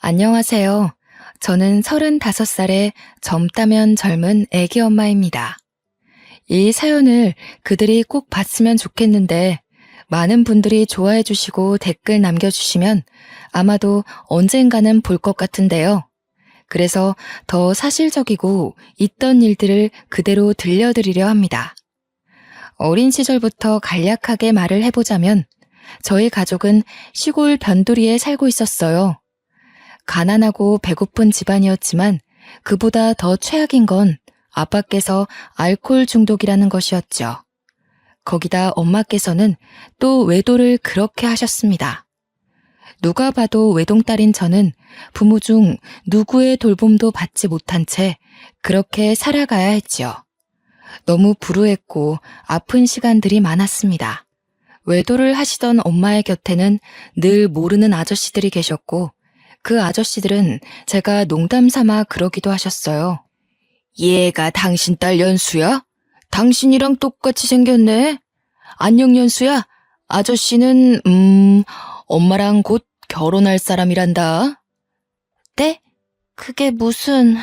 안녕하세요. 저는 35살의 젊다면 젊은 애기 엄마입니다. 이 사연을 그들이 꼭 봤으면 좋겠는데 많은 분들이 좋아해 주시고 댓글 남겨주시면 아마도 언젠가는 볼 것 같은데요. 그래서 더 사실적이고 있던 일들을 그대로 들려드리려 합니다. 어린 시절부터 간략하게 말을 해보자면 저희 가족은 시골 변두리에 살고 있었어요. 가난하고 배고픈 집안이었지만 그보다 더 최악인 건 아빠께서 알코올 중독이라는 것이었죠. 거기다 엄마께서는 또 외도를 그렇게 하셨습니다. 누가 봐도 외동딸인 저는 부모 중 누구의 돌봄도 받지 못한 채 그렇게 살아가야 했지요. 너무 불우했고 아픈 시간들이 많았습니다. 외도를 하시던 엄마의 곁에는 늘 모르는 아저씨들이 계셨고 그 아저씨들은 제가 농담 삼아 그러기도 하셨어요. 얘가 당신 딸 연수야? 당신이랑 똑같이 생겼네? 안녕 연수야. 아저씨는 엄마랑 곧 결혼할 사람이란다. 네? 그게 무슨...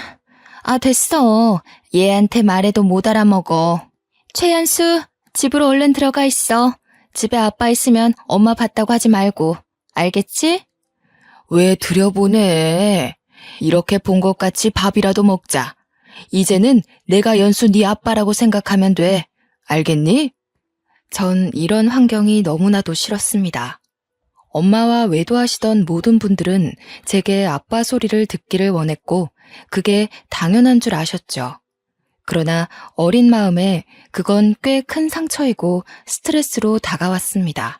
됐어. 얘한테 말해도 못 알아먹어. 최연수, 집으로 얼른 들어가 있어. 집에 아빠 있으면 엄마 봤다고 하지 말고. 알겠지? 왜 들여보내? 이렇게 본 것 같이 밥이라도 먹자. 이제는 내가 연수 네 아빠라고 생각하면 돼. 알겠니? 전 이런 환경이 너무나도 싫었습니다. 엄마와 외도하시던 모든 분들은 제게 아빠 소리를 듣기를 원했고 그게 당연한 줄 아셨죠. 그러나 어린 마음에 그건 꽤 큰 상처이고 스트레스로 다가왔습니다.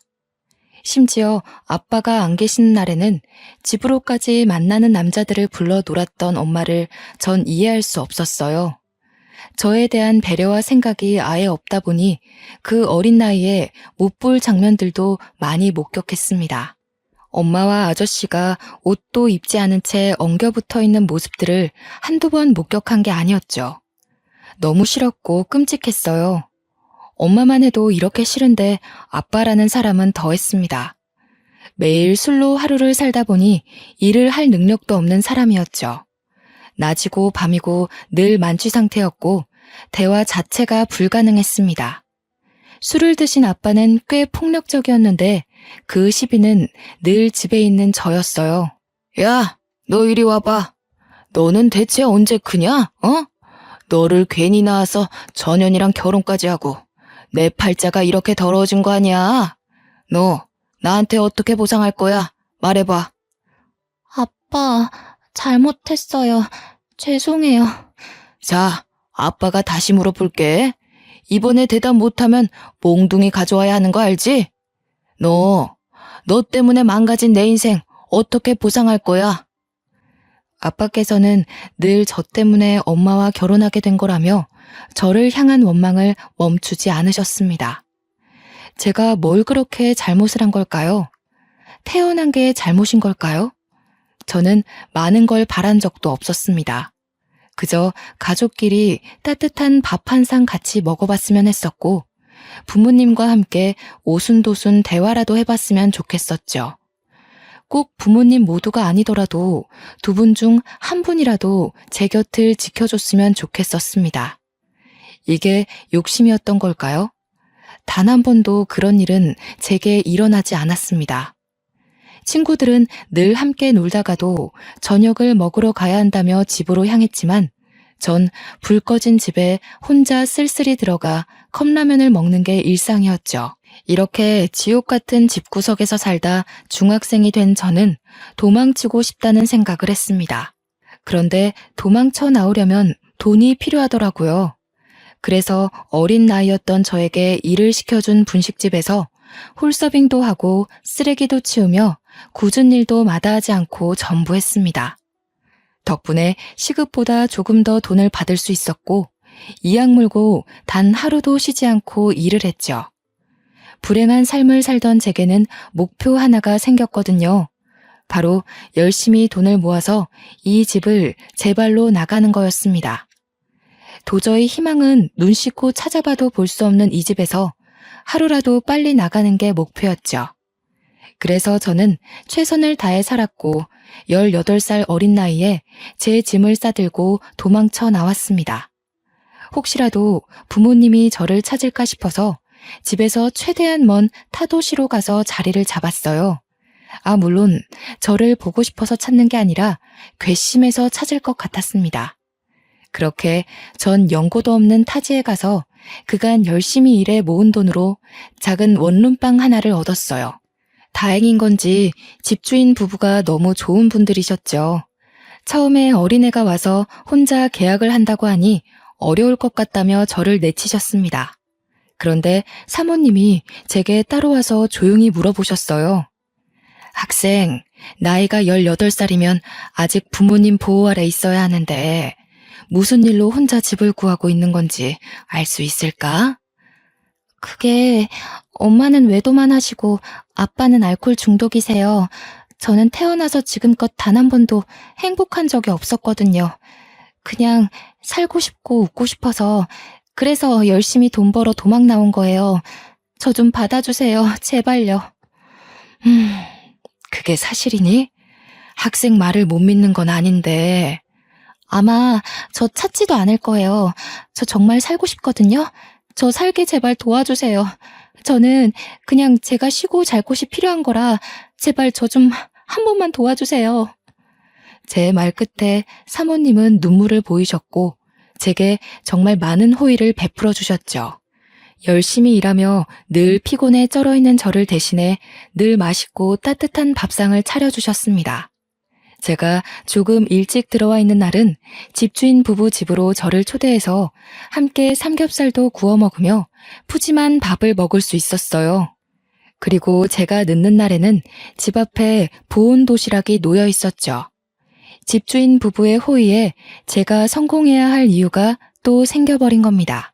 심지어 아빠가 안 계시는 날에는 집으로까지 만나는 남자들을 불러 놀았던 엄마를 전 이해할 수 없었어요. 저에 대한 배려와 생각이 아예 없다 보니 그 어린 나이에 못 볼 장면들도 많이 목격했습니다. 엄마와 아저씨가 옷도 입지 않은 채 엉겨붙어 있는 모습들을 한두 번 목격한 게 아니었죠. 너무 싫었고 끔찍했어요. 엄마만 해도 이렇게 싫은데 아빠라는 사람은 더했습니다. 매일 술로 하루를 살다 보니 일을 할 능력도 없는 사람이었죠. 낮이고 밤이고 늘 만취 상태였고 대화 자체가 불가능했습니다. 술을 드신 아빠는 꽤 폭력적이었는데 그 시비는 늘 집에 있는 저였어요. 야, 너 이리 와봐. 너는 대체 언제 크냐? 너를 괜히 낳아서 전현이랑 결혼까지 하고 내 팔자가 이렇게 더러워진 거 아니야? 너 나한테 어떻게 보상할 거야? 말해봐. 아빠, 잘못했어요. 죄송해요. 자, 아빠가 다시 물어볼게. 이번에 대답 못하면 몽둥이 가져와야 하는 거 알지? 너 때문에 망가진 내 인생 어떻게 보상할 거야? 아빠께서는 늘 저 때문에 엄마와 결혼하게 된 거라며 저를 향한 원망을 멈추지 않으셨습니다. 제가 뭘 그렇게 잘못을 한 걸까요? 태어난 게 잘못인 걸까요? 저는 많은 걸 바란 적도 없었습니다. 그저 가족끼리 따뜻한 밥 한 상 같이 먹어봤으면 했었고 부모님과 함께 오순도순 대화라도 해봤으면 좋겠었죠. 꼭 부모님 모두가 아니더라도 두 분 중 한 분이라도 제 곁을 지켜줬으면 좋겠었습니다. 이게 욕심이었던 걸까요? 단 한 번도 그런 일은 제게 일어나지 않았습니다. 친구들은 늘 함께 놀다가도 저녁을 먹으러 가야 한다며 집으로 향했지만 전 불 꺼진 집에 혼자 쓸쓸히 들어가 컵라면을 먹는 게 일상이었죠. 이렇게 지옥 같은 집구석에서 살다 중학생이 된 저는 도망치고 싶다는 생각을 했습니다. 그런데 도망쳐 나오려면 돈이 필요하더라고요. 그래서 어린 나이였던 저에게 일을 시켜준 분식집에서 홀서빙도 하고 쓰레기도 치우며 굳은 일도 마다하지 않고 전부했습니다. 덕분에 시급보다 조금 더 돈을 받을 수 있었고 이악 물고 단 하루도 쉬지 않고 일을 했죠. 불행한 삶을 살던 제게는 목표 하나가 생겼거든요. 바로 열심히 돈을 모아서 이 집을 제 발로 나가는 거였습니다. 도저히 희망은 눈 씻고 찾아봐도 볼 수 없는 이 집에서 하루라도 빨리 나가는 게 목표였죠. 그래서 저는 최선을 다해 살았고 18살 어린 나이에 제 짐을 싸들고 도망쳐 나왔습니다. 혹시라도 부모님이 저를 찾을까 싶어서 집에서 최대한 먼 타도시로 가서 자리를 잡았어요. 물론 저를 보고 싶어서 찾는 게 아니라 괘씸해서 찾을 것 같았습니다. 그렇게 전 연고도 없는 타지에 가서 그간 열심히 일해 모은 돈으로 작은 원룸방 하나를 얻었어요. 다행인 건지 집주인 부부가 너무 좋은 분들이셨죠. 처음에 어린애가 와서 혼자 계약을 한다고 하니 어려울 것 같다며 저를 내치셨습니다. 그런데 사모님이 제게 따로 와서 조용히 물어보셨어요. 학생, 나이가 18살이면 아직 부모님 보호 아래 있어야 하는데 무슨 일로 혼자 집을 구하고 있는 건지 알 수 있을까? 그게 엄마는 외도만 하시고 아빠는 알코올 중독이세요. 저는 태어나서 지금껏 단 한 번도 행복한 적이 없었거든요. 그냥 살고 싶고 웃고 싶어서 그래서 열심히 돈 벌어 도망 나온 거예요. 저 좀 받아주세요. 제발요. 그게 사실이니? 학생 말을 못 믿는 건 아닌데. 아마 저 찾지도 않을 거예요. 저 정말 살고 싶거든요. 저 살게 제발 도와주세요. 저는 그냥 제가 쉬고 잘 곳이 필요한 거라 제발 저 좀 한 번만 도와주세요. 제 말 끝에 사모님은 눈물을 보이셨고 제게 정말 많은 호의를 베풀어 주셨죠. 열심히 일하며 늘 피곤에 쩔어 있는 저를 대신해 늘 맛있고 따뜻한 밥상을 차려주셨습니다. 제가 조금 일찍 들어와 있는 날은 집주인 부부 집으로 저를 초대해서 함께 삼겹살도 구워 먹으며 푸짐한 밥을 먹을 수 있었어요. 그리고 제가 늦는 날에는 집 앞에 보온 도시락이 놓여 있었죠. 집주인 부부의 호의에 제가 성공해야 할 이유가 또 생겨버린 겁니다.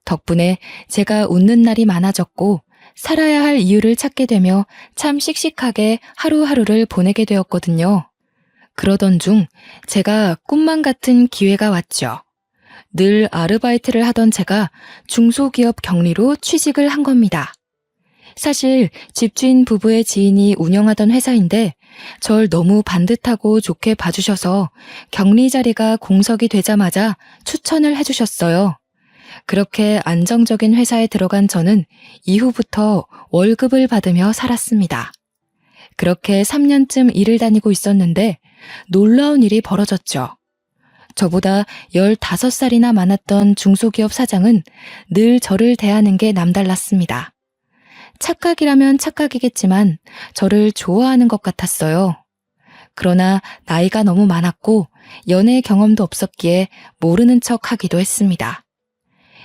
덕분에 제가 웃는 날이 많아졌고 살아야 할 이유를 찾게 되며 참 씩씩하게 하루하루를 보내게 되었거든요. 그러던 중 제가 꿈만 같은 기회가 왔죠. 늘 아르바이트를 하던 제가 중소기업 격리로 취직을 한 겁니다. 사실 집주인 부부의 지인이 운영하던 회사인데 절 너무 반듯하고 좋게 봐주셔서 격리 자리가 공석이 되자마자 추천을 해주셨어요. 그렇게 안정적인 회사에 들어간 저는 이후부터 월급을 받으며 살았습니다. 그렇게 3년쯤 일을 다니고 있었는데 놀라운 일이 벌어졌죠. 저보다 15살이나 많았던 중소기업 사장은 늘 저를 대하는 게 남달랐습니다. 착각이라면 착각이겠지만 저를 좋아하는 것 같았어요. 그러나 나이가 너무 많았고 연애 경험도 없었기에 모르는 척 하기도 했습니다.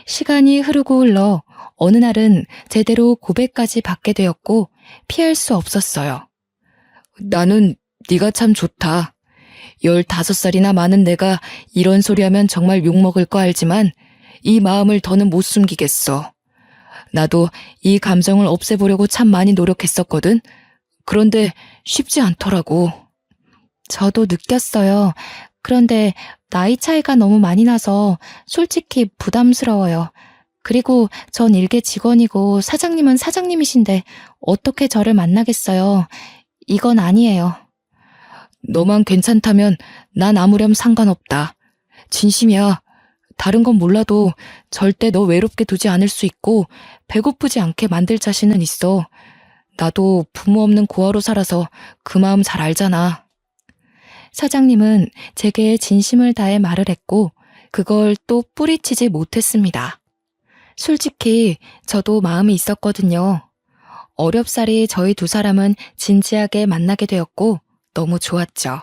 시간이 흐르고 흘러 어느 날은 제대로 고백까지 받게 되었고 피할 수 없었어요. 나는 네가 참 좋다. 15살이나 많은 내가 이런 소리 하면 정말 욕먹을 거 알지만 이 마음을 더는 못 숨기겠어. 나도 이 감정을 없애보려고 참 많이 노력했었거든. 그런데 쉽지 않더라고. 저도 느꼈어요. 그런데 나이 차이가 너무 많이 나서 솔직히 부담스러워요. 그리고 전 일개 직원이고 사장님은 사장님이신데 어떻게 저를 만나겠어요. 이건 아니에요. 너만 괜찮다면 난 아무렴 상관없다. 진심이야. 다른 건 몰라도 절대 너 외롭게 두지 않을 수 있고 배고프지 않게 만들 자신은 있어. 나도 부모 없는 고아로 살아서 그 마음 잘 알잖아. 사장님은 제게 진심을 다해 말을 했고 그걸 또 뿌리치지 못했습니다. 솔직히 저도 마음이 있었거든요. 어렵사리 저희 두 사람은 진지하게 만나게 되었고 너무 좋았죠.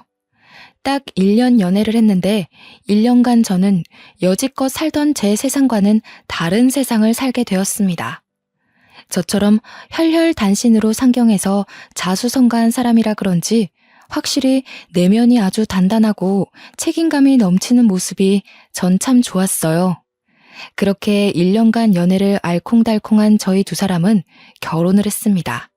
딱 1년 연애를 했는데 1년간 저는 여지껏 살던 제 세상과는 다른 세상을 살게 되었습니다. 저처럼 혈혈단신으로 상경해서 자수성가한 사람이라 그런지 확실히 내면이 아주 단단하고 책임감이 넘치는 모습이 전 참 좋았어요. 그렇게 1년간 연애를 알콩달콩한 저희 두 사람은 결혼을 했습니다.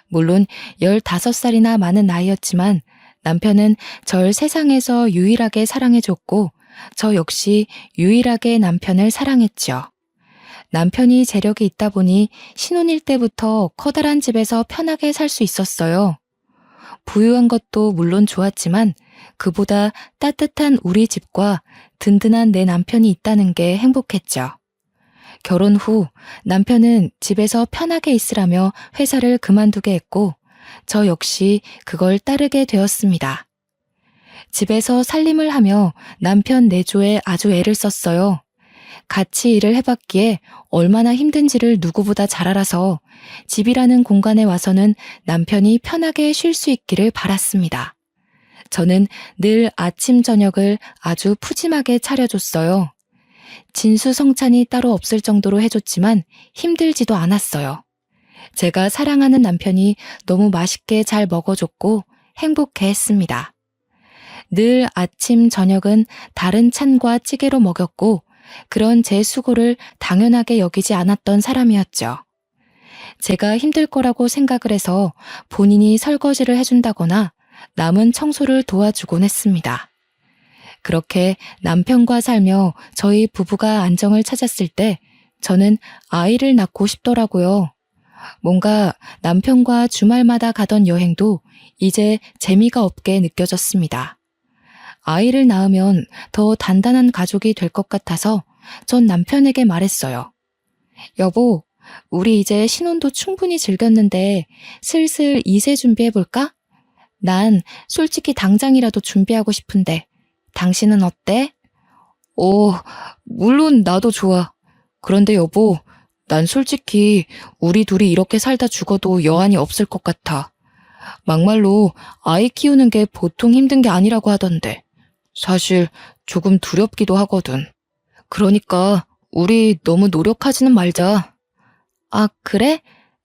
물론 15살이나 많은 나이였지만 남편은 절 세상에서 유일하게 사랑해줬고 저 역시 유일하게 남편을 사랑했죠. 남편이 재력이 있다 보니 신혼일 때부터 커다란 집에서 편하게 살 수 있었어요. 부유한 것도 물론 좋았지만 그보다 따뜻한 우리 집과 든든한 내 남편이 있다는 게 행복했죠. 결혼 후 남편은 집에서 편하게 있으라며 회사를 그만두게 했고 저 역시 그걸 따르게 되었습니다. 집에서 살림을 하며 남편 내조에 아주 애를 썼어요. 같이 일을 해봤기에 얼마나 힘든지를 누구보다 잘 알아서 집이라는 공간에 와서는 남편이 편하게 쉴 수 있기를 바랐습니다. 저는 늘 아침 저녁을 아주 푸짐하게 차려줬어요. 진수성찬이 따로 없을 정도로 해줬지만 힘들지도 않았어요. 제가 사랑하는 남편이 너무 맛있게 잘 먹어줬고 행복해했습니다. 늘 아침 저녁은 다른 찬과 찌개로 먹였고 그런 제 수고를 당연하게 여기지 않았던 사람이었죠. 제가 힘들 거라고 생각을 해서 본인이 설거지를 해준다거나 남은 청소를 도와주곤 했습니다. 그렇게 남편과 살며 저희 부부가 안정을 찾았을 때 저는 아이를 낳고 싶더라고요. 뭔가 남편과 주말마다 가던 여행도 이제 재미가 없게 느껴졌습니다. 아이를 낳으면 더 단단한 가족이 될 것 같아서 전 남편에게 말했어요. 여보, 우리 이제 신혼도 충분히 즐겼는데 슬슬 2세 준비해볼까? 난 솔직히 당장이라도 준비하고 싶은데 당신은 어때? 물론 나도 좋아. 그런데 여보, 난 솔직히 우리 둘이 이렇게 살다 죽어도 여한이 없을 것 같아. 막말로 아이 키우는 게 보통 힘든 게 아니라고 하던데 사실 조금 두렵기도 하거든. 그러니까 우리 너무 노력하지는 말자. 아, 그래?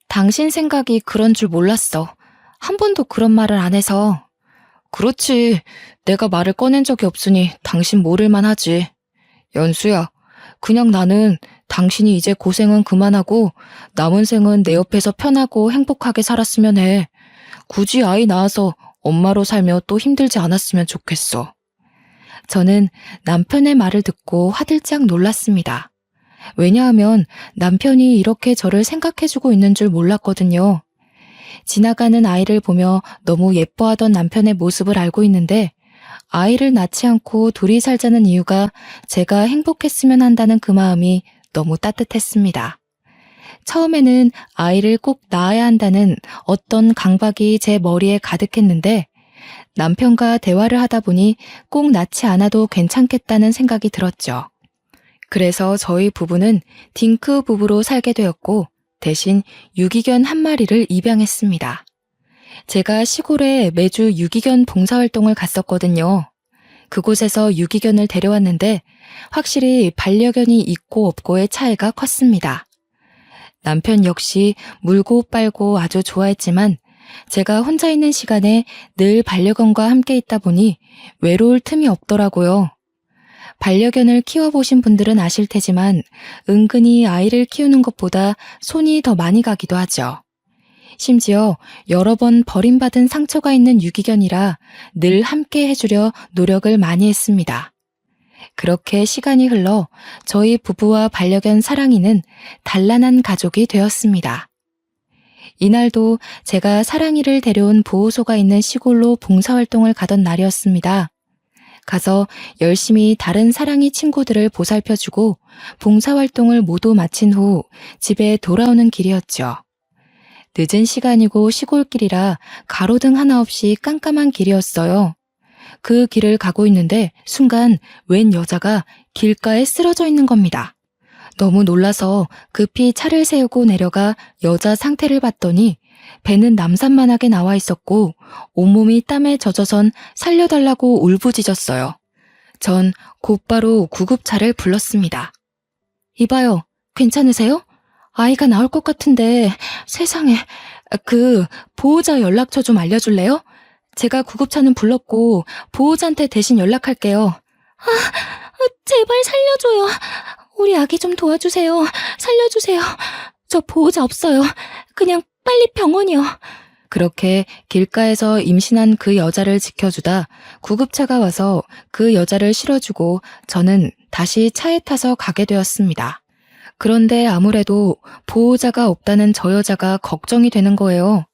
당신 생각이 그런 줄 몰랐어. 한 번도 그런 말을 안 해서. 그렇지. 내가 말을 꺼낸 적이 없으니 당신 모를만 하지. 연수야, 그냥 나는 당신이 이제 고생은 그만하고 남은 생은 내 옆에서 편하고 행복하게 살았으면 해. 굳이 아이 낳아서 엄마로 살며 또 힘들지 않았으면 좋겠어. 저는 남편의 말을 듣고 화들짝 놀랐습니다. 왜냐하면 남편이 이렇게 저를 생각해주고 있는 줄 몰랐거든요. 지나가는 아이를 보며 너무 예뻐하던 남편의 모습을 알고 있는데 아이를 낳지 않고 둘이 살자는 이유가 제가 행복했으면 한다는 그 마음이 너무 따뜻했습니다. 처음에는 아이를 꼭 낳아야 한다는 어떤 강박이 제 머리에 가득했는데 남편과 대화를 하다 보니 꼭 낳지 않아도 괜찮겠다는 생각이 들었죠. 그래서 저희 부부는 딩크 부부로 살게 되었고 대신 유기견 한 마리를 입양했습니다. 제가 시골에 매주 유기견 봉사활동을 갔었거든요. 그곳에서 유기견을 데려왔는데 확실히 반려견이 있고 없고의 차이가 컸습니다. 남편 역시 물고 빨고 아주 좋아했지만 제가 혼자 있는 시간에 늘 반려견과 함께 있다 보니 외로울 틈이 없더라고요. 반려견을 키워보신 분들은 아실 테지만 은근히 아이를 키우는 것보다 손이 더 많이 가기도 하죠. 심지어 여러 번 버림받은 상처가 있는 유기견이라 늘 함께 해주려 노력을 많이 했습니다. 그렇게 시간이 흘러 저희 부부와 반려견 사랑이는 단란한 가족이 되었습니다. 이날도 제가 사랑이를 데려온 보호소가 있는 시골로 봉사활동을 가던 날이었습니다. 가서 열심히 다른 사랑이 친구들을 보살펴주고 봉사활동을 모두 마친 후 집에 돌아오는 길이었죠. 늦은 시간이고 시골길이라 가로등 하나 없이 깜깜한 길이었어요. 그 길을 가고 있는데 순간 웬 여자가 길가에 쓰러져 있는 겁니다. 너무 놀라서 급히 차를 세우고 내려가 여자 상태를 봤더니 배는 남산만하게 나와 있었고 온몸이 땀에 젖어선 살려달라고 울부짖었어요. 전 곧바로 구급차를 불렀습니다. 이봐요, 괜찮으세요? 아이가 나올 것 같은데 세상에, 보호자 연락처 좀 알려줄래요? 제가 구급차는 불렀고 보호자한테 대신 연락할게요. 제발 살려줘요. 우리 아기 좀 도와주세요. 살려주세요. 저 보호자 없어요. 그냥 빨리 병원이요. 그렇게 길가에서 임신한 그 여자를 지켜주다 구급차가 와서 그 여자를 실어주고 저는 다시 차에 타서 가게 되었습니다. 그런데 아무래도 보호자가 없다는 저 여자가 걱정이 되는 거예요.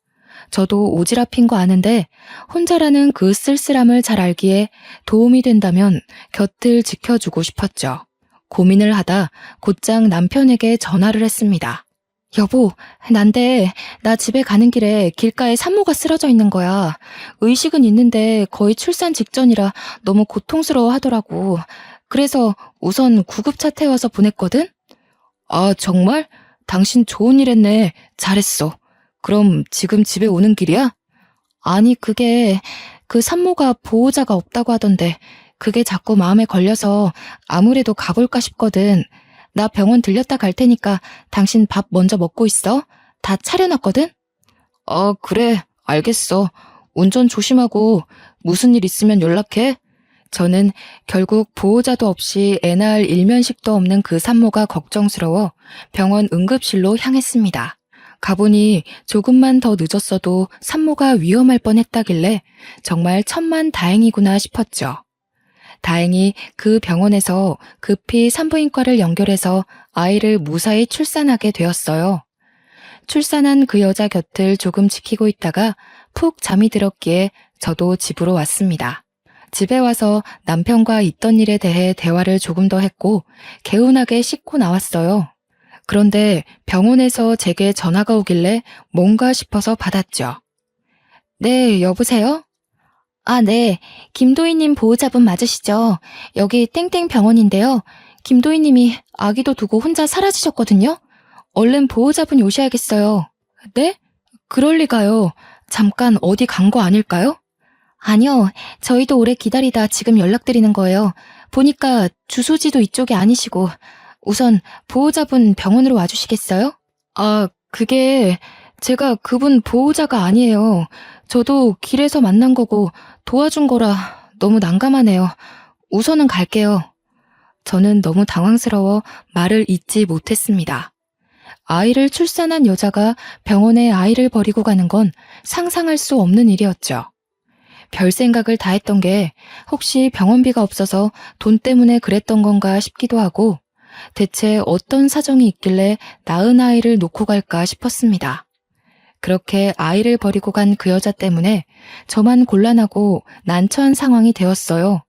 저도 오지랖인 거 아는데 혼자라는 그 쓸쓸함을 잘 알기에 도움이 된다면 곁을 지켜주고 싶었죠. 고민을 하다 곧장 남편에게 전화를 했습니다. 여보, 난데 나 집에 가는 길에 길가에 산모가 쓰러져 있는 거야. 의식은 있는데 거의 출산 직전이라 너무 고통스러워 하더라고. 그래서 우선 구급차 태워서 보냈거든? 아, 정말? 당신 좋은 일 했네. 잘했어. 그럼 지금 집에 오는 길이야? 아니, 그 산모가 보호자가 없다고 하던데 그게 자꾸 마음에 걸려서 아무래도 가볼까 싶거든. 나 병원 들렸다 갈 테니까 당신 밥 먼저 먹고 있어. 다 차려놨거든? 그래. 알겠어. 운전 조심하고 무슨 일 있으면 연락해. 저는 결국 보호자도 없이 애 낳을 일면식도 없는 그 산모가 걱정스러워 병원 응급실로 향했습니다. 가보니 조금만 더 늦었어도 산모가 위험할 뻔했다길래 정말 천만 다행이구나 싶었죠. 다행히 그 병원에서 급히 산부인과를 연결해서 아이를 무사히 출산하게 되었어요. 출산한 그 여자 곁을 조금 지키고 있다가 푹 잠이 들었기에 저도 집으로 왔습니다. 집에 와서 남편과 있던 일에 대해 대화를 조금 더 했고 개운하게 씻고 나왔어요. 그런데 병원에서 제게 전화가 오길래 뭔가 싶어서 받았죠. 네, 여보세요? 아, 네. 김도희님 보호자분 맞으시죠? 여기 땡땡 병원인데요. 김도희님이 아기도 두고 혼자 사라지셨거든요. 얼른 보호자분이 오셔야겠어요. 네? 그럴 리가요. 잠깐 어디 간 거 아닐까요? 아니요. 저희도 오래 기다리다 지금 연락드리는 거예요. 보니까 주소지도 이쪽이 아니시고. 우선 보호자분 병원으로 와주시겠어요? 아, 그게 제가 그분 보호자가 아니에요. 저도 길에서 만난 거고 도와준 거라 너무 난감하네요. 우선은 갈게요. 저는 너무 당황스러워 말을 잇지 못했습니다. 아이를 출산한 여자가 병원에 아이를 버리고 가는 건 상상할 수 없는 일이었죠. 별 생각을 다 했던 게 혹시 병원비가 없어서 돈 때문에 그랬던 건가 싶기도 하고 대체 어떤 사정이 있길래 낳은 아이를 놓고 갈까 싶었습니다. 그렇게 아이를 버리고 간 그 여자 때문에 저만 곤란하고 난처한 상황이 되었어요.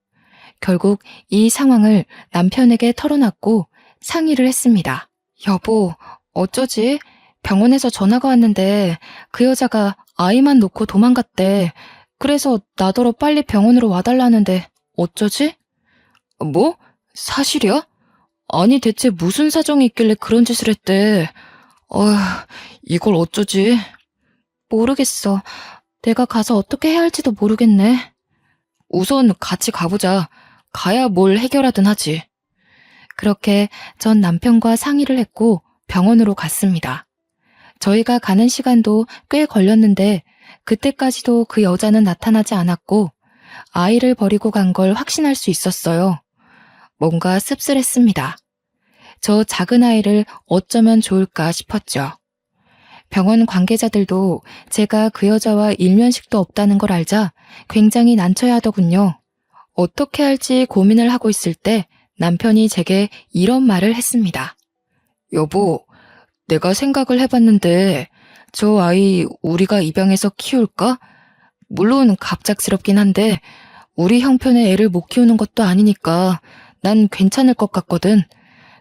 결국 이 상황을 남편에게 털어놨고 상의를 했습니다. 여보, 어쩌지? 병원에서 전화가 왔는데 그 여자가 아이만 놓고 도망갔대. 그래서 나더러 빨리 병원으로 와달라는데 어쩌지? 뭐? 사실이야? 아니 대체 무슨 사정이 있길래 그런 짓을 했대? 어휴, 이걸 어쩌지? 모르겠어. 내가 가서 어떻게 해야 할지도 모르겠네. 우선 같이 가보자. 가야 뭘 해결하든 하지. 그렇게 전 남편과 상의를 했고 병원으로 갔습니다. 저희가 가는 시간도 꽤 걸렸는데 그때까지도 그 여자는 나타나지 않았고 아이를 버리고 간 걸 확신할 수 있었어요. 뭔가 씁쓸했습니다. 저 작은 아이를 어쩌면 좋을까 싶었죠. 병원 관계자들도 제가 그 여자와 일면식도 없다는 걸 알자 굉장히 난처해하더군요. 어떻게 할지 고민을 하고 있을 때 남편이 제게 이런 말을 했습니다. 여보, 내가 생각을 해봤는데 저 아이 우리가 입양해서 키울까? 물론 갑작스럽긴 한데 우리 형편의 애를 못 키우는 것도 아니니까 난 괜찮을 것 같거든.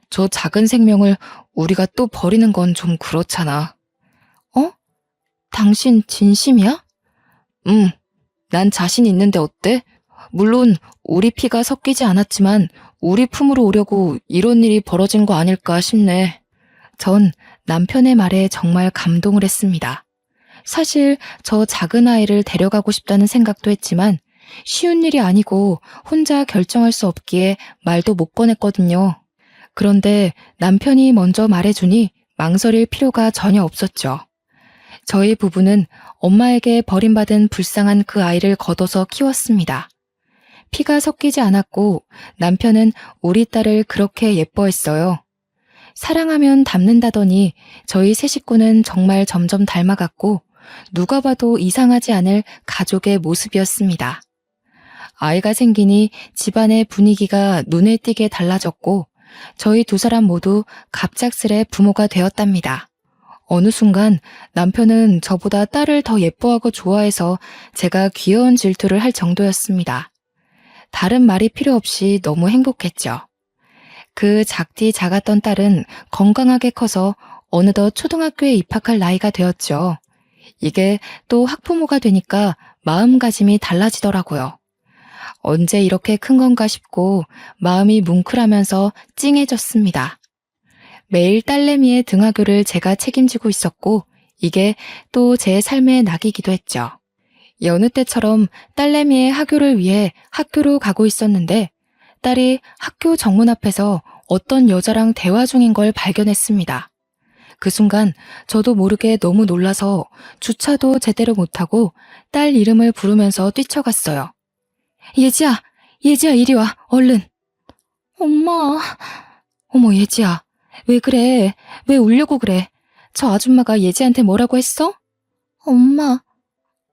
저 작은 생명을 우리가 또 버리는 건 좀 그렇잖아. 어? 당신 진심이야? 난 자신 있는데 어때? 물론 우리 피가 섞이지 않았지만 우리 품으로 오려고 이런 일이 벌어진 거 아닐까 싶네. 전 남편의 말에 정말 감동을 했습니다. 사실 저 작은 아이를 데려가고 싶다는 생각도 했지만 쉬운 일이 아니고 혼자 결정할 수 없기에 말도 못 꺼냈거든요. 그런데 남편이 먼저 말해주니 망설일 필요가 전혀 없었죠. 저희 부부는 엄마에게 버림받은 불쌍한 그 아이를 걷어서 키웠습니다. 피가 섞이지 않았고 남편은 우리 딸을 그렇게 예뻐했어요. 사랑하면 닮는다더니 저희 세 식구는 정말 점점 닮아갔고 누가 봐도 이상하지 않을 가족의 모습이었습니다. 아이가 생기니 집안의 분위기가 눈에 띄게 달라졌고 저희 두 사람 모두 갑작스레 부모가 되었답니다. 어느 순간 남편은 저보다 딸을 더 예뻐하고 좋아해서 제가 귀여운 질투를 할 정도였습니다. 다른 말이 필요 없이 너무 행복했죠. 그 작디 작았던 딸은 건강하게 커서 어느덧 초등학교에 입학할 나이가 되었죠. 이게 또 학부모가 되니까 마음가짐이 달라지더라고요. 언제 이렇게 큰 건가 싶고 마음이 뭉클하면서 찡해졌습니다. 매일 딸내미의 등하교를 제가 책임지고 있었고 이게 또 제 삶의 낙이기도 했죠. 여느 때처럼 딸내미의 하교를 위해 학교로 가고 있었는데 딸이 학교 정문 앞에서 어떤 여자랑 대화 중인 걸 발견했습니다. 그 순간 저도 모르게 너무 놀라서 주차도 제대로 못하고 딸 이름을 부르면서 뛰쳐갔어요. 예지야, 예지야 이리 와, 얼른. 엄마. 어머 예지야, 왜 그래? 왜 울려고 그래? 저 아줌마가 예지한테 뭐라고 했어?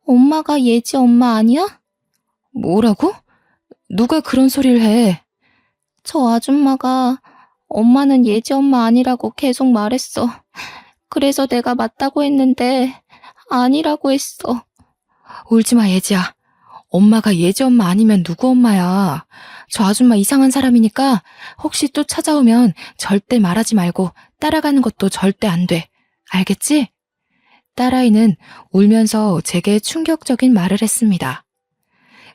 엄마가 예지 엄마 아니야? 뭐라고? 누가 그런 소리를 해? 저 아줌마가 엄마는 예지 엄마 아니라고 계속 말했어. 그래서 내가 맞다고 했는데 아니라고 했어. 울지마 예지야. 엄마가 예지 엄마 아니면 누구 엄마야. 저 아줌마 이상한 사람이니까 혹시 또 찾아오면 절대 말하지 말고 따라가는 것도 절대 안 돼. 알겠지? 딸아이는 울면서 제게 충격적인 말을 했습니다.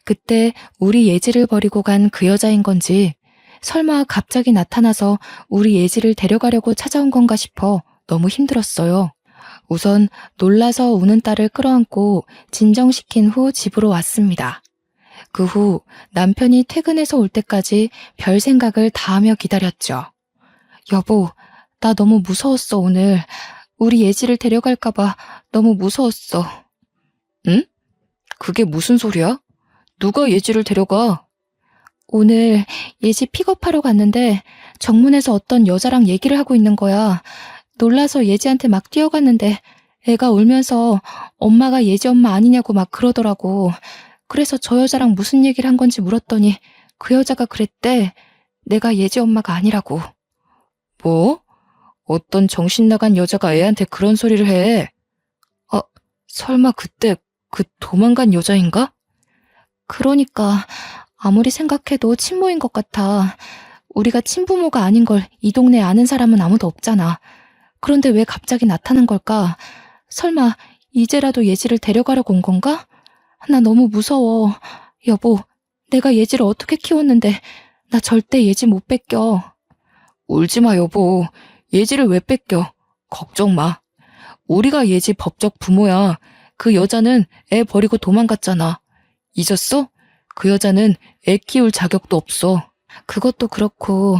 그때 우리 예지를 버리고 간 그 여자인 건지 설마 갑자기 나타나서 우리 예지를 데려가려고 찾아온 건가 싶어 너무 힘들었어요. 우선 놀라서 우는 딸을 끌어안고 진정시킨 후 집으로 왔습니다. 그 후 남편이 퇴근해서 올 때까지 별 생각을 다 하며 기다렸죠. 여보, 나 너무 무서웠어 오늘. 우리 예지를 데려갈까봐 너무 무서웠어. 응? 그게 무슨 소리야? 누가 예지를 데려가? 오늘 예지 픽업하러 갔는데 정문에서 어떤 여자랑 얘기를 하고 있는 거야. 놀라서 예지한테 막 뛰어갔는데 애가 울면서 엄마가 예지 엄마 아니냐고 막 그러더라고. 그래서 저 여자랑 무슨 얘기를 한 건지 물었더니 그 여자가 그랬대. 내가 예지 엄마가 아니라고. 뭐? 어떤 정신 나간 여자가 애한테 그런 소리를 해? 설마 그때 그 도망간 여자인가? 그러니까 아무리 생각해도 친모인 것 같아. 우리가 친부모가 아닌 걸 이 동네에 아는 사람은 아무도 없잖아. 그런데 왜 갑자기 나타난 걸까? 설마 이제라도 예지를 데려가려고 온 건가? 나 너무 무서워. 여보, 내가 예지를 어떻게 키웠는데 나 절대 예지 못 뺏겨. 울지 마 여보. 예지를 왜 뺏겨? 걱정 마. 우리가 예지 법적 부모야. 그 여자는 애 버리고 도망갔잖아. 잊었어? 그 여자는 애 키울 자격도 없어. 그것도 그렇고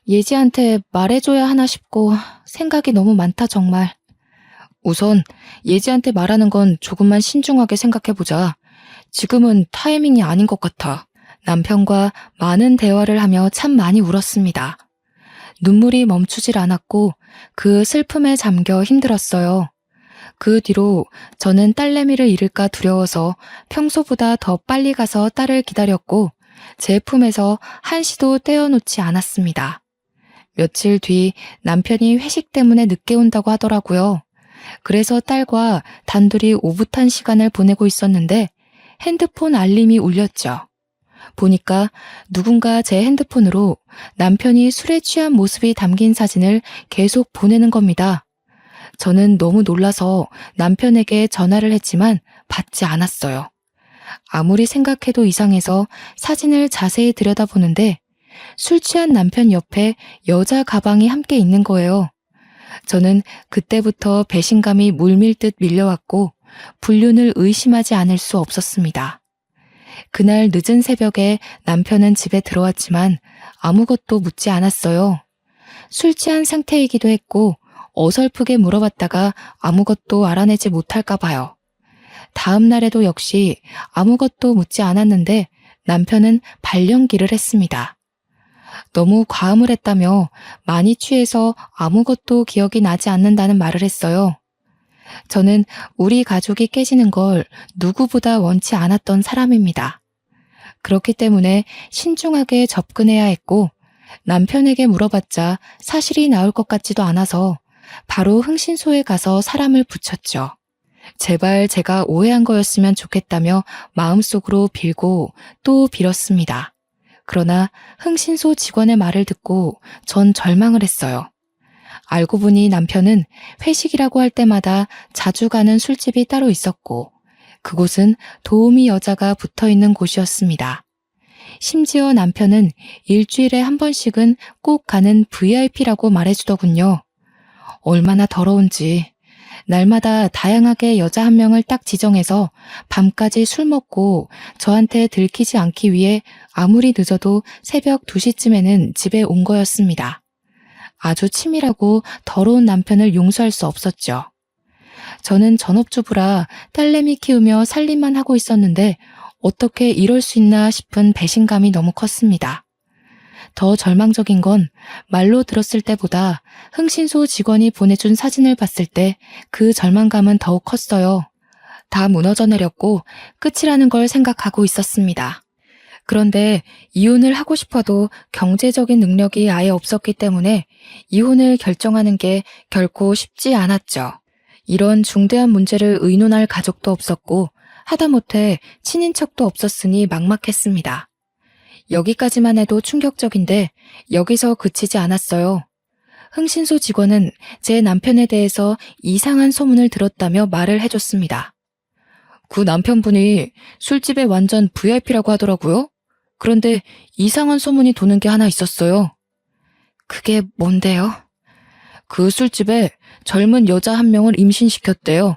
예지한테 말해줘야 하나 싶고 생각이 너무 많다 정말. 우선 예지한테 말하는 건 조금만 신중하게 생각해보자. 지금은 타이밍이 아닌 것 같아. 남편과 많은 대화를 하며 참 많이 울었습니다. 눈물이 멈추질 않았고 그 슬픔에 잠겨 힘들었어요. 그 뒤로 저는 딸내미를 잃을까 두려워서 평소보다 더 빨리 가서 딸을 기다렸고 제 품에서 한시도 떼어놓지 않았습니다. 며칠 뒤 남편이 회식 때문에 늦게 온다고 하더라고요. 그래서 딸과 단둘이 오붓한 시간을 보내고 있었는데 핸드폰 알림이 울렸죠. 보니까 누군가 제 핸드폰으로 남편이 술에 취한 모습이 담긴 사진을 계속 보내는 겁니다. 저는 너무 놀라서 남편에게 전화를 했지만 받지 않았어요. 아무리 생각해도 이상해서 사진을 자세히 들여다보는데 술 취한 남편 옆에 여자 가방이 함께 있는 거예요. 저는 그때부터 배신감이 물밀듯 밀려왔고 불륜을 의심하지 않을 수 없었습니다. 그날 늦은 새벽에 남편은 집에 들어왔지만 아무것도 묻지 않았어요. 술 취한 상태이기도 했고 어설프게 물어봤다가 아무것도 알아내지 못할까 봐요. 다음 날에도 역시 아무것도 묻지 않았는데 남편은 발령기를 했습니다. 너무 과음을 했다며 많이 취해서 아무것도 기억이 나지 않는다는 말을 했어요. 저는 우리 가족이 깨지는 걸 누구보다 원치 않았던 사람입니다. 그렇기 때문에 신중하게 접근해야 했고 남편에게 물어봤자 사실이 나올 것 같지도 않아서 바로 흥신소에 가서 사람을 붙였죠. 제발 제가 오해한 거였으면 좋겠다며 마음속으로 빌고 또 빌었습니다. 그러나 흥신소 직원의 말을 듣고 전 절망을 했어요. 알고 보니 남편은 회식이라고 할 때마다 자주 가는 술집이 따로 있었고 그곳은 도우미 여자가 붙어 있는 곳이었습니다. 심지어 남편은 일주일에 한 번씩은 꼭 가는 VIP라고 말해주더군요. 얼마나 더러운지. 날마다 다양하게 여자 한 명을 딱 지정해서 밤까지 술 먹고 저한테 들키지 않기 위해 아무리 늦어도 새벽 2시쯤에는 집에 온 거였습니다. 아주 치밀하고 더러운 남편을 용서할 수 없었죠. 저는 전업주부라 딸내미 키우며 살림만 하고 있었는데 어떻게 이럴 수 있나 싶은 배신감이 너무 컸습니다. 더 절망적인 건 말로 들었을 때보다 흥신소 직원이 보내준 사진을 봤을 때 그 절망감은 더욱 컸어요. 다 무너져 내렸고 끝이라는 걸 생각하고 있었습니다. 그런데 이혼을 하고 싶어도 경제적인 능력이 아예 없었기 때문에 이혼을 결정하는 게 결코 쉽지 않았죠. 이런 중대한 문제를 의논할 가족도 없었고 하다못해 친인척도 없었으니 막막했습니다. 여기까지만 해도 충격적인데 여기서 그치지 않았어요. 흥신소 직원은 제 남편에 대해서 이상한 소문을 들었다며 말을 해줬습니다. 그 남편분이 술집에 완전 VIP라고 하더라고요. 그런데 이상한 소문이 도는 게 하나 있었어요. 그게 뭔데요? 그 술집에 젊은 여자 한 명을 임신시켰대요.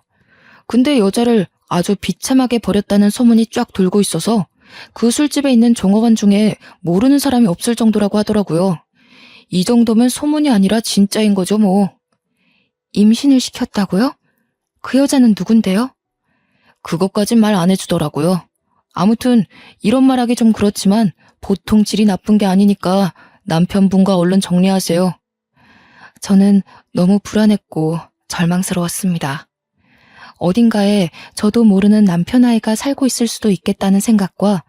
근데 여자를 아주 비참하게 버렸다는 소문이 쫙 돌고 있어서 그 술집에 있는 종업원 중에 모르는 사람이 없을 정도라고 하더라고요. 이 정도면 소문이 아니라 진짜인 거죠, 뭐. 임신을 시켰다고요? 그 여자는 누군데요? 그것까진 말 안 해주더라고요. 아무튼 이런 말하기 좀 그렇지만 보통 질이 나쁜 게 아니니까 남편분과 얼른 정리하세요. 저는 너무 불안했고 절망스러웠습니다. 어딘가에 저도 모르는 남편 아이가 살고 있을 수도 있겠다는 생각과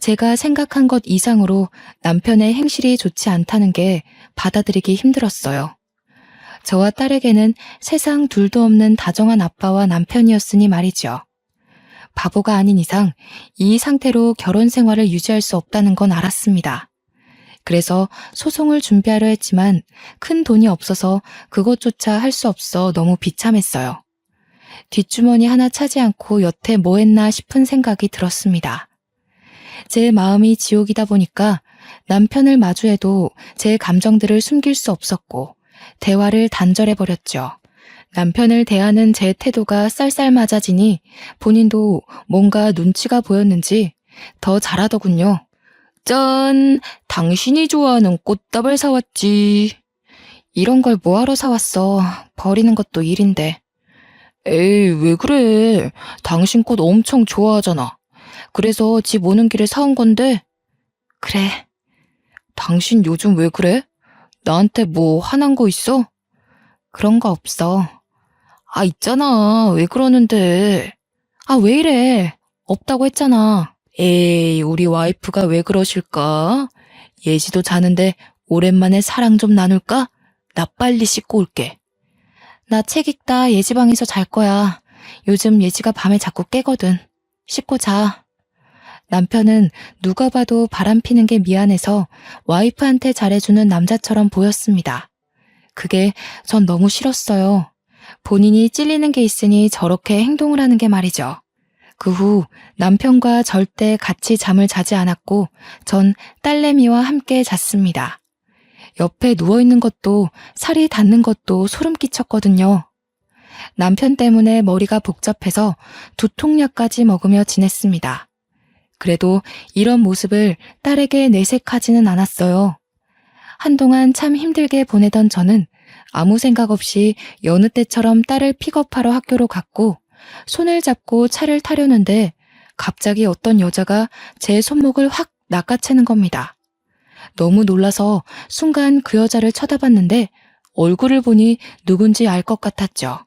제가 생각한 것 이상으로 남편의 행실이 좋지 않다는 게 받아들이기 힘들었어요. 저와 딸에게는 세상 둘도 없는 다정한 아빠와 남편이었으니 말이죠. 바보가 아닌 이상 이 상태로 결혼 생활을 유지할 수 없다는 건 알았습니다. 그래서 소송을 준비하려 했지만 큰 돈이 없어서 그것조차 할 수 없어 너무 비참했어요. 뒷주머니 하나 차지 않고 여태 뭐 했나 싶은 생각이 들었습니다. 제 마음이 지옥이다 보니까 남편을 마주해도 제 감정들을 숨길 수 없었고 대화를 단절해버렸죠. 남편을 대하는 제 태도가 쌀쌀맞아지니 본인도 뭔가 눈치가 보였는지 더 잘하더군요. 짠! 당신이 좋아하는 꽃다발 사왔지. 이런 걸 뭐하러 사왔어. 버리는 것도 일인데. 에이, 왜 그래. 당신 꽃 엄청 좋아하잖아. 그래서 집 오는 길에 사온 건데. 그래. 당신 요즘 왜 그래? 나한테 뭐 화난 거 있어? 그런 거 없어. 아, 있잖아. 왜 그러는데. 아, 왜 이래. 없다고 했잖아. 에이, 우리 와이프가 왜 그러실까? 예지도 자는데 오랜만에 사랑 좀 나눌까? 나 빨리 씻고 올게. 나 책 읽다 예지 방에서 잘 거야. 요즘 예지가 밤에 자꾸 깨거든. 씻고 자. 남편은 누가 봐도 바람피는 게 미안해서 와이프한테 잘해주는 남자처럼 보였습니다. 그게 전 너무 싫었어요. 본인이 찔리는 게 있으니 저렇게 행동을 하는 게 말이죠. 그 후 남편과 절대 같이 잠을 자지 않았고 전 딸내미와 함께 잤습니다. 옆에 누워있는 것도 살이 닿는 것도 소름 끼쳤거든요. 남편 때문에 머리가 복잡해서 두통약까지 먹으며 지냈습니다. 그래도 이런 모습을 딸에게 내색하지는 않았어요. 한동안 참 힘들게 보내던 저는 아무 생각 없이 여느 때처럼 딸을 픽업하러 학교로 갔고 손을 잡고 차를 타려는데 갑자기 어떤 여자가 제 손목을 확 낚아채는 겁니다. 너무 놀라서 순간 그 여자를 쳐다봤는데 얼굴을 보니 누군지 알 것 같았죠.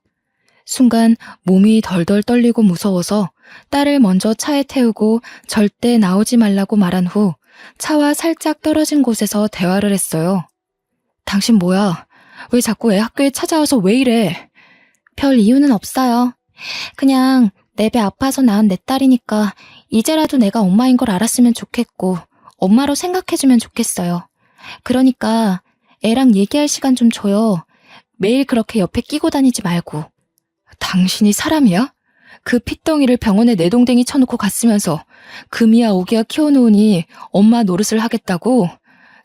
순간 몸이 덜덜 떨리고 무서워서 딸을 먼저 차에 태우고 절대 나오지 말라고 말한 후 차와 살짝 떨어진 곳에서 대화를 했어요. 당신 뭐야? 왜 자꾸 애 학교에 찾아와서 왜 이래? 별 이유는 없어요. 그냥 내 배 아파서 낳은 내 딸이니까 이제라도 내가 엄마인 걸 알았으면 좋겠고 엄마로 생각해주면 좋겠어요. 그러니까 애랑 얘기할 시간 좀 줘요. 매일 그렇게 옆에 끼고 다니지 말고. 당신이 사람이야? 그 핏덩이를 병원에 내동댕이 쳐놓고 갔으면서 금이야 오기야 키워놓으니 엄마 노릇을 하겠다고?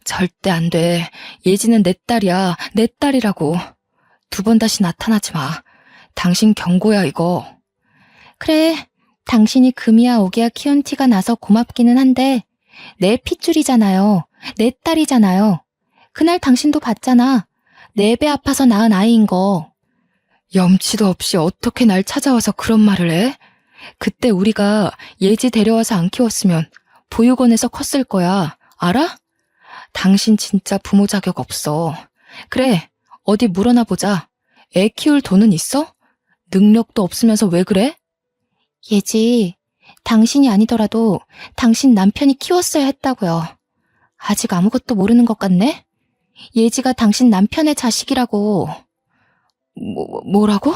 절대 안 돼. 예지는 내 딸이야. 내 딸이라고. 2번 다시 나타나지 마. 당신 경고야 이거. 그래, 당신이 금이야 오기야 키운 티가 나서 고맙기는 한데 내 핏줄이잖아요. 내 딸이잖아요. 그날 당신도 봤잖아. 내 배 아파서 낳은 아이인 거. 염치도 없이 어떻게 날 찾아와서 그런 말을 해? 그때 우리가 예지 데려와서 안 키웠으면 보육원에서 컸을 거야. 알아? 당신 진짜 부모 자격 없어. 그래, 어디 물어나 보자. 애 키울 돈은 있어? 능력도 없으면서 왜 그래? 예지, 당신이 아니더라도 당신 남편이 키웠어야 했다고요. 아직 아무것도 모르는 것 같네? 예지가 당신 남편의 자식이라고. 뭐라고?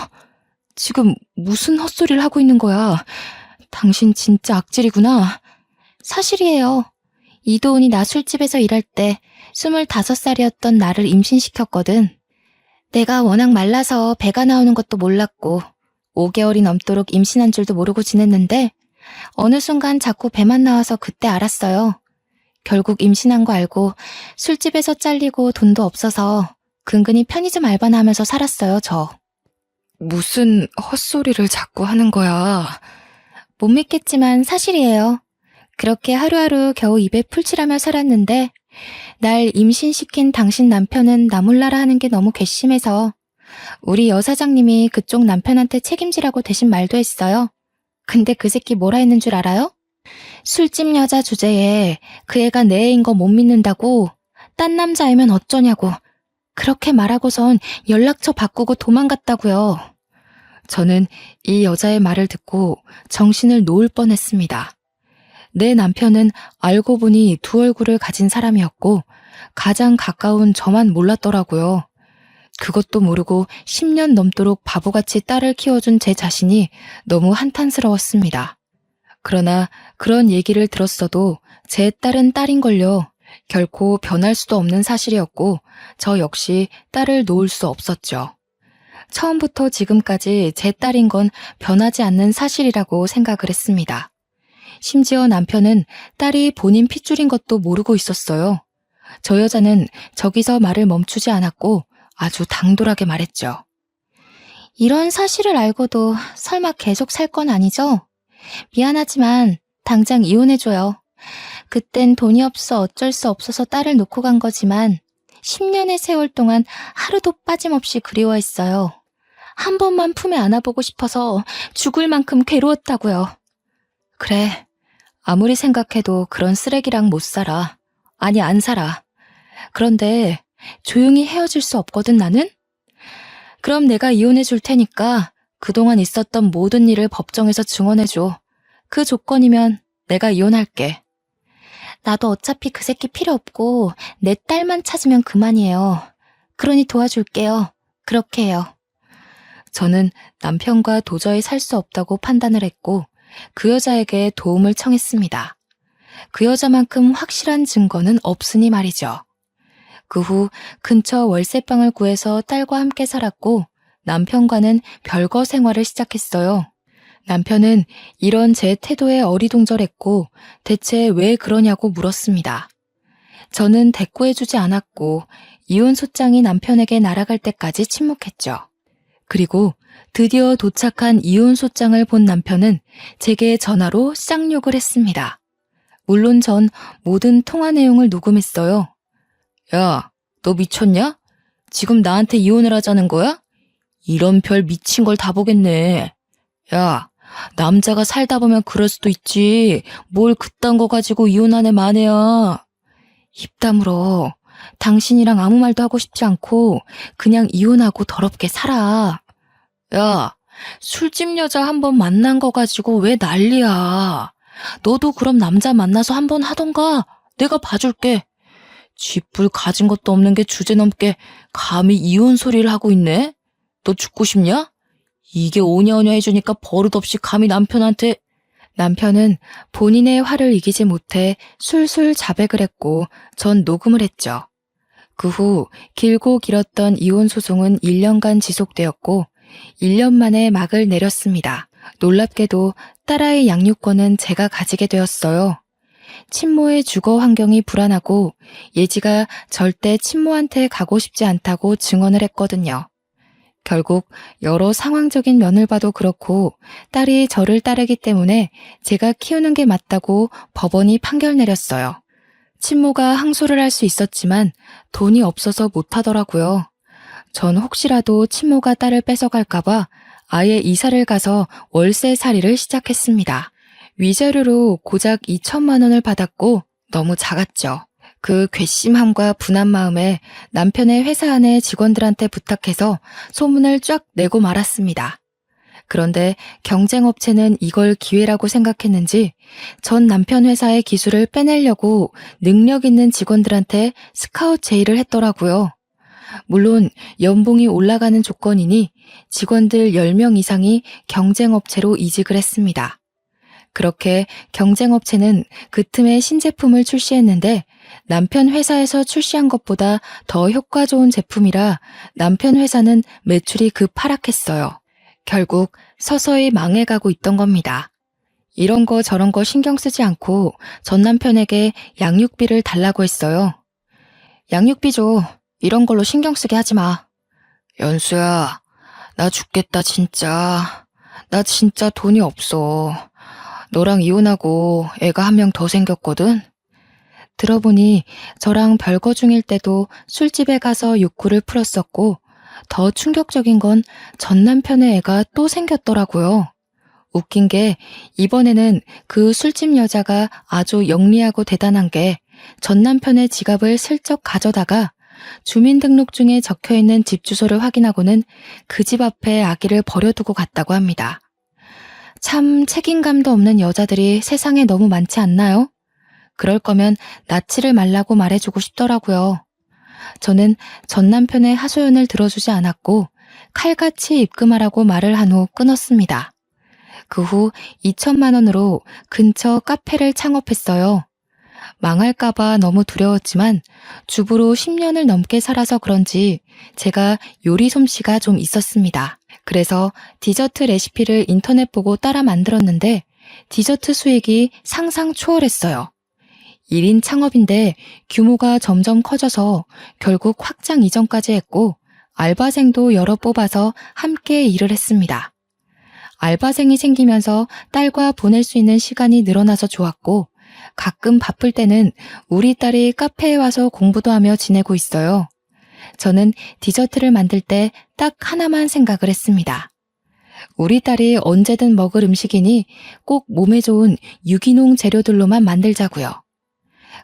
지금 무슨 헛소리를 하고 있는 거야? 당신 진짜 악질이구나. 사실이에요. 이도훈이 나 술집에서 일할 때 25살이었던 나를 임신시켰거든. 내가 워낙 말라서 배가 나오는 것도 몰랐고 5개월이 넘도록 임신한 줄도 모르고 지냈는데 어느 순간 자꾸 배만 나와서 그때 알았어요. 결국 임신한 거 알고 술집에서 잘리고 돈도 없어서 근근히 편의점 알바나 하면서 살았어요, 저. 무슨 헛소리를 자꾸 하는 거야? 못 믿겠지만 사실이에요. 그렇게 하루하루 겨우 입에 풀칠하며 살았는데 날 임신시킨 당신 남편은 나 몰라라 하는 게 너무 괘씸해서 우리 여사장님이 그쪽 남편한테 책임지라고 대신 말도 했어요. 근데 그 새끼 뭐라 했는 줄 알아요? 술집 여자 주제에 그 애가 내 애인 거 못 믿는다고 딴 남자애면 어쩌냐고 그렇게 말하고선 연락처 바꾸고 도망갔다고요. 저는 이 여자의 말을 듣고 정신을 놓을 뻔했습니다. 내 남편은 알고 보니 2얼굴을 가진 사람이었고 가장 가까운 저만 몰랐더라고요. 그것도 모르고 10년 넘도록 바보같이 딸을 키워준 제 자신이 너무 한탄스러웠습니다. 그러나 그런 얘기를 들었어도 제 딸은 딸인걸요. 결코 변할 수도 없는 사실이었고 저 역시 딸을 놓을 수 없었죠. 처음부터 지금까지 제 딸인 건 변하지 않는 사실이라고 생각을 했습니다. 심지어 남편은 딸이 본인 핏줄인 것도 모르고 있었어요. 저 여자는 저기서 말을 멈추지 않았고 아주 당돌하게 말했죠. 이런 사실을 알고도 설마 계속 살 건 아니죠? 미안하지만 당장 이혼해줘요. 그땐 돈이 없어 어쩔 수 없어서 딸을 놓고 간 거지만 10년의 세월 동안 하루도 빠짐없이 그리워했어요. 한 번만 품에 안아보고 싶어서 죽을 만큼 괴로웠다고요. 그래, 아무리 생각해도 그런 쓰레기랑 못 살아. 아니, 안 살아. 그런데 조용히 헤어질 수 없거든, 나는? 그럼 내가 이혼해 줄 테니까 그동안 있었던 모든 일을 법정에서 증언해줘. 그 조건이면 내가 이혼할게. 나도 어차피 그 새끼 필요 없고 내 딸만 찾으면 그만이에요. 그러니 도와줄게요. 그렇게 해요. 저는 남편과 도저히 살 수 없다고 판단을 했고 그 여자에게 도움을 청했습니다. 그 여자만큼 확실한 증거는 없으니 말이죠. 그 후 근처 월세방을 구해서 딸과 함께 살았고 남편과는 별거 생활을 시작했어요. 남편은 이런 제 태도에 어리둥절했고 대체 왜 그러냐고 물었습니다. 저는 대꾸해주지 않았고 이혼 소장이 남편에게 날아갈 때까지 침묵했죠. 그리고 드디어 도착한 이혼 소장을 본 남편은 제게 전화로 쌍욕을 했습니다. 물론 전 모든 통화 내용을 녹음했어요. 야, 너 미쳤냐? 지금 나한테 이혼을 하자는 거야? 이런 별 미친 걸 다 보겠네. 야, 남자가 살다 보면 그럴 수도 있지. 뭘 그딴 거 가지고 이혼하네 마네야. 입 다물어. 당신이랑 아무 말도 하고 싶지 않고 그냥 이혼하고 더럽게 살아. 야, 술집 여자 한 번 만난 거 가지고 왜 난리야. 너도 그럼 남자 만나서 한 번 하던가. 내가 봐줄게. 쥐뿔 가진 것도 없는 게 주제넘게 감히 이혼 소리를 하고 있네? 너 죽고 싶냐? 이게 오냐오냐 해주니까 버릇없이 감히 남편한테. 남편은 본인의 화를 이기지 못해 술술 자백을 했고 전 녹음을 했죠. 그 후 길고 길었던 이혼 소송은 1년간 지속되었고 1년 만에 막을 내렸습니다. 놀랍게도 딸아이 양육권은 제가 가지게 되었어요. 친모의 주거 환경이 불안하고 예지가 절대 친모한테 가고 싶지 않다고 증언을 했거든요. 결국 여러 상황적인 면을 봐도 그렇고 딸이 저를 따르기 때문에 제가 키우는 게 맞다고 법원이 판결 내렸어요. 친모가 항소를 할 수 있었지만 돈이 없어서 못하더라고요. 전 혹시라도 친모가 딸을 뺏어갈까봐 아예 이사를 가서 월세살이를 시작했습니다. 위자료로 고작 2천만 원을 받았고 너무 작았죠. 그 괘씸함과 분한 마음에 남편의 회사 안에 직원들한테 부탁해서 소문을 쫙 내고 말았습니다. 그런데 경쟁업체는 이걸 기회라고 생각했는지 전 남편 회사의 기술을 빼내려고 능력 있는 직원들한테 스카우트 제의를 했더라고요. 물론 연봉이 올라가는 조건이니 직원들 10명 이상이 경쟁업체로 이직을 했습니다. 그렇게 경쟁업체는 그 틈에 신제품을 출시했는데 남편 회사에서 출시한 것보다 더 효과 좋은 제품이라 남편 회사는 매출이 급 하락했어요. 결국 서서히 망해가고 있던 겁니다. 이런 거 저런 거 신경 쓰지 않고 전 남편에게 양육비를 달라고 했어요. 양육비 줘. 이런 걸로 신경 쓰게 하지 마. 연수야, 나 죽겠다 진짜. 나 진짜 돈이 없어. 너랑 이혼하고 애가 한 명 더 생겼거든? 들어보니 저랑 별거 중일 때도 술집에 가서 욕구를 풀었었고 더 충격적인 건 전 남편의 애가 또 생겼더라고요. 웃긴 게 이번에는 그 술집 여자가 아주 영리하고 대단한 게 전 남편의 지갑을 슬쩍 가져다가 주민등록증에 적혀있는 집 주소를 확인하고는 그 집 앞에 아기를 버려두고 갔다고 합니다. 참 책임감도 없는 여자들이 세상에 너무 많지 않나요? 그럴 거면 낳지를 말라고 말해주고 싶더라고요. 저는 전 남편의 하소연을 들어주지 않았고 칼같이 입금하라고 말을 한 후 끊었습니다. 그 후 2천만 원으로 근처 카페를 창업했어요. 망할까봐 너무 두려웠지만 주부로 10년을 넘게 살아서 그런지 제가 요리 솜씨가 좀 있었습니다. 그래서 디저트 레시피를 인터넷 보고 따라 만들었는데 디저트 수익이 상상 초월했어요. 1인 창업인데 규모가 점점 커져서 결국 확장 이전까지 했고 알바생도 여러 뽑아서 함께 일을 했습니다. 알바생이 생기면서 딸과 보낼 수 있는 시간이 늘어나서 좋았고 가끔 바쁠 때는 우리 딸이 카페에 와서 공부도 하며 지내고 있어요. 저는 디저트를 만들 때 딱 하나만 생각을 했습니다. 우리 딸이 언제든 먹을 음식이니 꼭 몸에 좋은 유기농 재료들로만 만들자고요.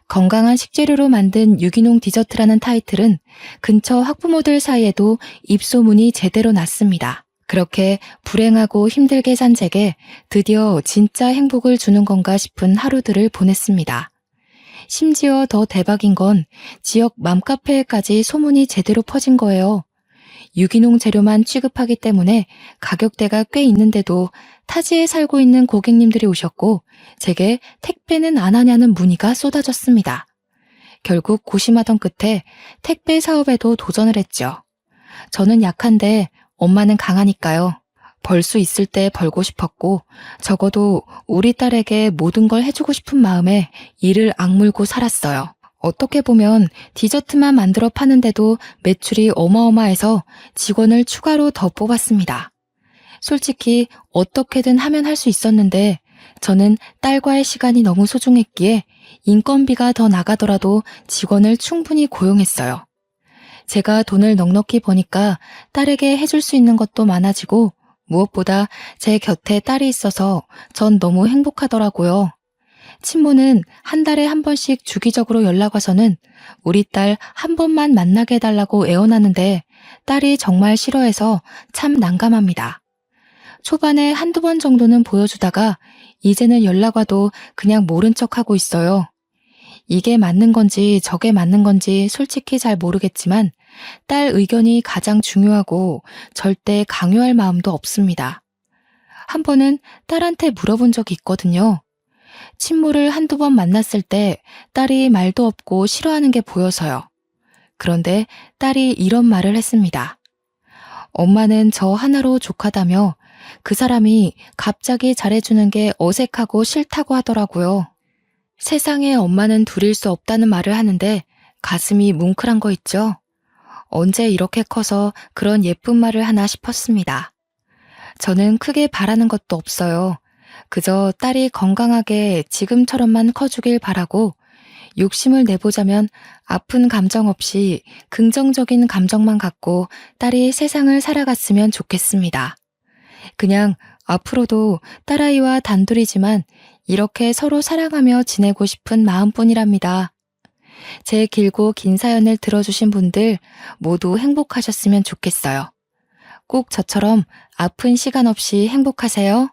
건강한 식재료로 만든 유기농 디저트라는 타이틀은 근처 학부모들 사이에도 입소문이 제대로 났습니다. 그렇게 불행하고 힘들게 산 제게 드디어 진짜 행복을 주는 건가 싶은 하루들을 보냈습니다. 심지어 더 대박인 건 지역 맘카페에까지 소문이 제대로 퍼진 거예요. 유기농 재료만 취급하기 때문에 가격대가 꽤 있는데도 타지에 살고 있는 고객님들이 오셨고 제게 택배는 안 하냐는 문의가 쏟아졌습니다. 결국 고심하던 끝에 택배 사업에도 도전을 했죠. 저는 약한데 엄마는 강하니까요. 벌 수 있을 때 벌고 싶었고 적어도 우리 딸에게 모든 걸 해주고 싶은 마음에 이를 악물고 살았어요. 어떻게 보면 디저트만 만들어 파는데도 매출이 어마어마해서 직원을 추가로 더 뽑았습니다. 솔직히 어떻게든 하면 할 수 있었는데 저는 딸과의 시간이 너무 소중했기에 인건비가 더 나가더라도 직원을 충분히 고용했어요. 제가 돈을 넉넉히 버니까 딸에게 해줄 수 있는 것도 많아지고 무엇보다 제 곁에 딸이 있어서 전 너무 행복하더라고요. 친모는 한 달에 한 번씩 주기적으로 연락 와서는 우리 딸 한 번만 만나게 해달라고 애원하는데 딸이 정말 싫어해서 참 난감합니다. 초반에 한두 번 정도는 보여주다가 이제는 연락 와도 그냥 모른 척하고 있어요. 이게 맞는 건지 저게 맞는 건지 솔직히 잘 모르겠지만 딸 의견이 가장 중요하고 절대 강요할 마음도 없습니다. 한 번은 딸한테 물어본 적이 있거든요. 친모를 한두 번 만났을 때 딸이 말도 없고 싫어하는 게 보여서요. 그런데 딸이 이런 말을 했습니다. 엄마는 저 하나로 족하다며 그 사람이 갑자기 잘해주는 게 어색하고 싫다고 하더라고요. 세상에 엄마는 둘일 수 없다는 말을 하는데 가슴이 뭉클한 거 있죠? 언제 이렇게 커서 그런 예쁜 말을 하나 싶었습니다. 저는 크게 바라는 것도 없어요. 그저 딸이 건강하게 지금처럼만 커주길 바라고 욕심을 내보자면 아픈 감정 없이 긍정적인 감정만 갖고 딸이 세상을 살아갔으면 좋겠습니다. 그냥 앞으로도 딸아이와 단둘이지만 이렇게 서로 사랑하며 지내고 싶은 마음뿐이랍니다. 제 길고 긴 사연을 들어주신 분들 모두 행복하셨으면 좋겠어요. 꼭 저처럼 아픈 시간 없이 행복하세요.